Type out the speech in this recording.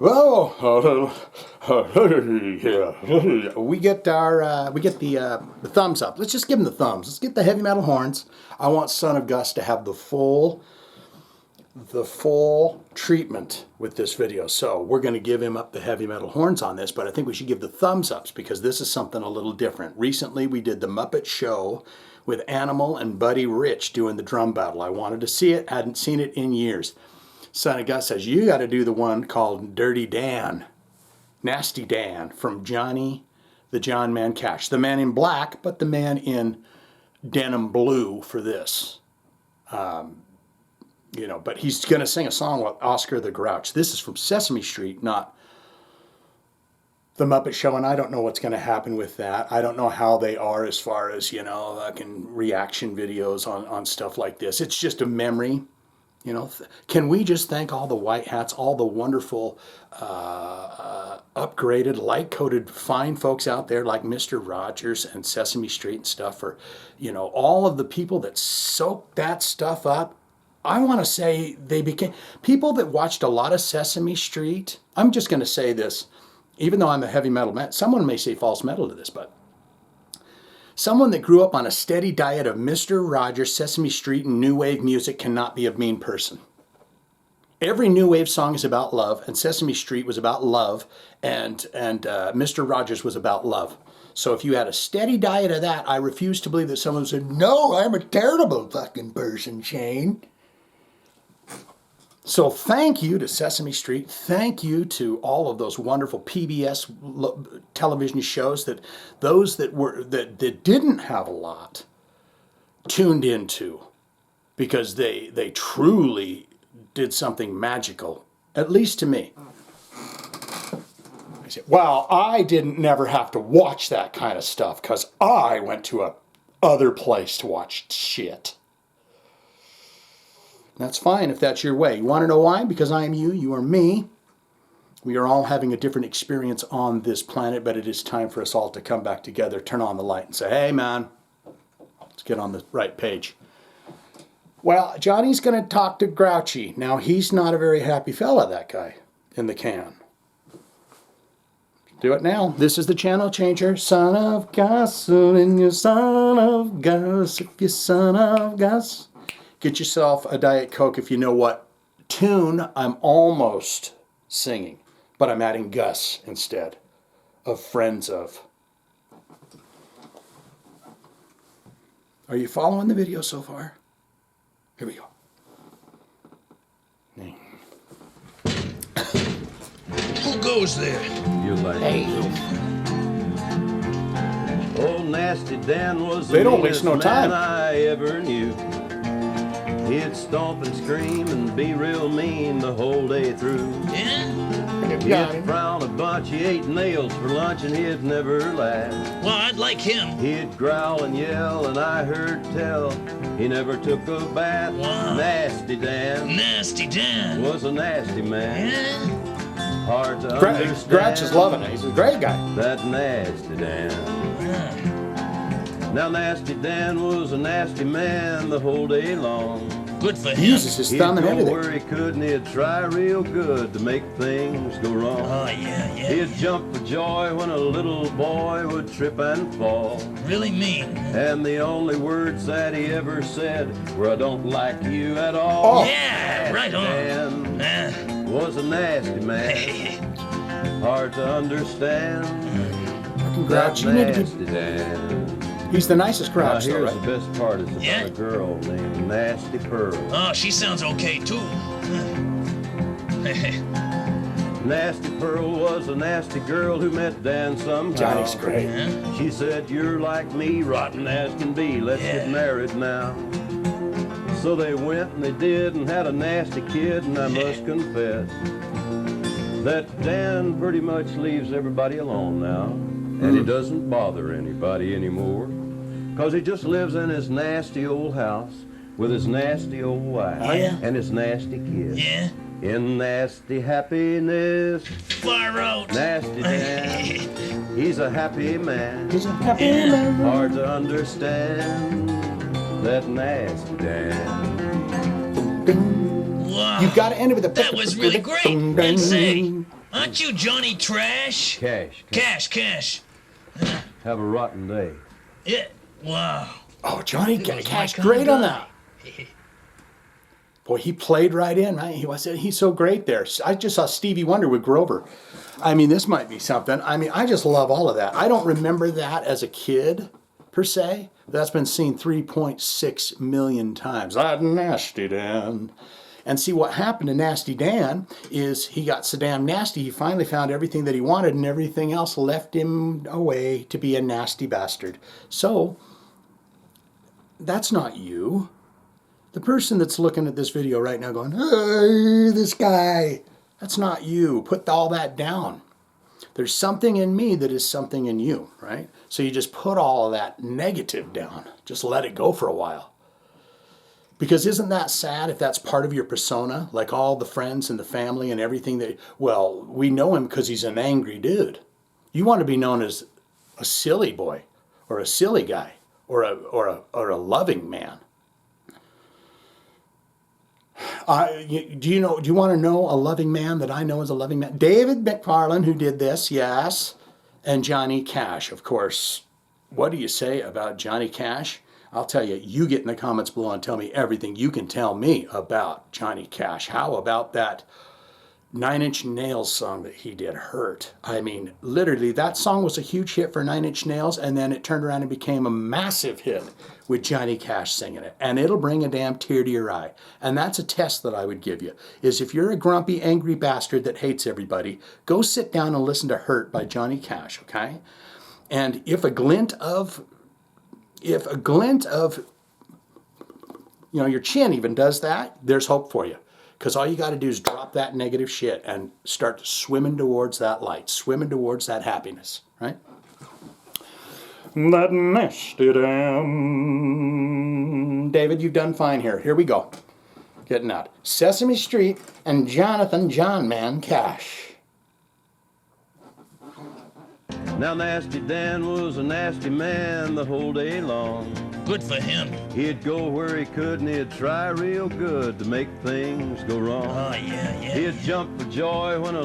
Well, we get the thumbs up. Let's just give him the thumbs. Let's get the heavy metal horns. I want Son of Gus to have the full treatment with this video. So we're going to give him up the heavy metal horns on this, but I think we should give the thumbs ups because this is something a little different. Recently we did the Muppet Show with Animal and Buddy Rich doing the drum battle. I wanted to see it, hadn't seen it in years. Son of Gus says, you got to do the one called Dirty Dan, Nasty Dan from Johnny, the John Man Cash. The man in black, but the man in denim blue for this. You know, but he's going to sing a song with Oscar the Grouch. This is from Sesame Street, not the Muppet Show, and I don't know what's going to happen with that. I don't know how they are as far as, you know, reaction videos on stuff like this. It's just a memory. You know, can we just thank all the white hats, all the wonderful, upgraded, light-coated, fine folks out there like Mr. Rogers and Sesame Street and stuff for, you know, all of the people that soaked that stuff up. I want to say they became, people that watched a lot of Sesame Street, I'm just going to say this, even though I'm a heavy metal man, someone may say false metal to this, but someone that grew up on a steady diet of Mr. Rogers, Sesame Street, and new wave music cannot be a mean person. Every new wave song is about love, and Sesame Street was about love, and Mr. Rogers was about love. So if you had a steady diet of that, I refuse to believe that someone said, no, I'm a terrible fucking person, Shane. So thank you to Sesame Street. Thank you to all of those wonderful PBS television shows that those that didn't have a lot tuned into, because they truly did something magical, at least to me. I said, well, I didn't never have to watch that kind of stuff because I went to a other place to watch shit. That's fine if that's your way. You want to know why? Because I am you, you are me. We are all having a different experience on this planet, but it is time for us all to come back together, turn on the light and say, hey man, let's get on the right page. Well, Johnny's going to talk to Grouchy. Now, he's not a very happy fella, that guy in the can. Do it now. This is the channel changer. Son of Gus, and you son of Gus, if you son of Gus. Get yourself a Diet Coke if you know what tune I'm almost singing, but I'm adding Gus instead of Friends of. Are you following the video so far? Here we go. Who goes there? You like Hey. Old Nasty Dan was They the don't waste meanest no time. man I ever knew. He'd stomp and scream and be real mean the whole day through. Yeah? He'd frown a bunch, he ate nails for lunch and he'd never laugh. Well, I'd like him. He'd growl and yell and I heard tell he never took a bath. Wow. Nasty Dan Nasty Dan. was a nasty man. Yeah? Hard to Grouch understand. is loving it. He's a great guy. That Nasty Dan. Now Nasty Dan was a nasty man the whole day long. Good for He him. uses his He'd thumb and go everything. where he could and he'd try real good to make things go wrong. Oh, yeah, yeah. He'd jump for joy when a little boy would trip and fall. Really mean. And the only words that he ever said were, I don't like you at all. Oh. Yeah, right on. Dan was a nasty man. Hard to understand. Fucking That Grouch, you need to nasty be. Dan. He's the nicest Now Grouch, though, here's right? the best part, it's about Yeah? a girl named Nasty Pearl. Oh, she sounds okay, too. Nasty Pearl was a nasty girl who met Dan somehow. Johnny's great. Yeah? She said, you're like me, rotten as can be, let's Yeah. get married now. So they went and they did and had a nasty kid, and I must confess that Dan pretty much leaves everybody alone now. And he doesn't bother anybody anymore, 'cause he just lives in his nasty old house with his nasty old wife Oh, yeah? and his nasty kids. Yeah? In nasty happiness, Far out. nasty Dan, he's a happy man. He's a happy Yeah. man. Hard to understand that nasty Dan. Wow. You've got to end it with a. That was really great. Let's say. Aren't you Johnny Trash? Cash. Cash. Have a rotten day. Yeah. Wow. Oh, Johnny He was Cash, my kind great of on guy. that. Boy, he played right in, right? He's so great there. I just saw Stevie Wonder with Grover. I mean, this might be something. I mean, I just love all of that. I don't remember that as a kid, per se. That's been seen 3.6 million times. That Nasty Dan. And see, what happened to Nasty Dan is he got so damn nasty, he finally found everything that he wanted, and everything else left him away to be a nasty bastard. So, that's not you. The person that's looking at this video right now going, hey, this guy, that's not you. Put all that down. There's something in me that is something in you, right? So you just put all of that negative down. Just let it go for a while. Because isn't that sad if that's part of your persona? Like all the friends and the family and everything that, well, we know him because he's an angry dude. You want to be known as a silly boy or a silly guy or a loving man. Do you want to know a loving man that I know as a loving man? David McFarlane, who did this, yes. And Johnny Cash, of course. What do you say about Johnny Cash? I'll tell you, you get in the comments below and tell me everything you can tell me about Johnny Cash. How about that 9 Inch Nails song that he did, Hurt? I mean, literally, that song was a huge hit for 9 Inch Nails, and then it turned around and became a massive hit with Johnny Cash singing it. And it'll bring a damn tear to your eye. And that's a test that I would give you, is if you're a grumpy, angry bastard that hates everybody, go sit down and listen to Hurt by Johnny Cash, okay? And if a glint of your chin even does that, there's hope for you. Because all you got to do is drop that negative shit and start swimming towards that light, swimming towards that happiness, right? That nasty Dan. David, you've done fine here. Here we go. Getting out. Sesame Street and Jonathan John Man Cash. Now Nasty Dan was a nasty man the whole day long. Good for him. He'd go where he could and he'd try real good to make things go wrong. Oh, yeah. He'd jump for joy when a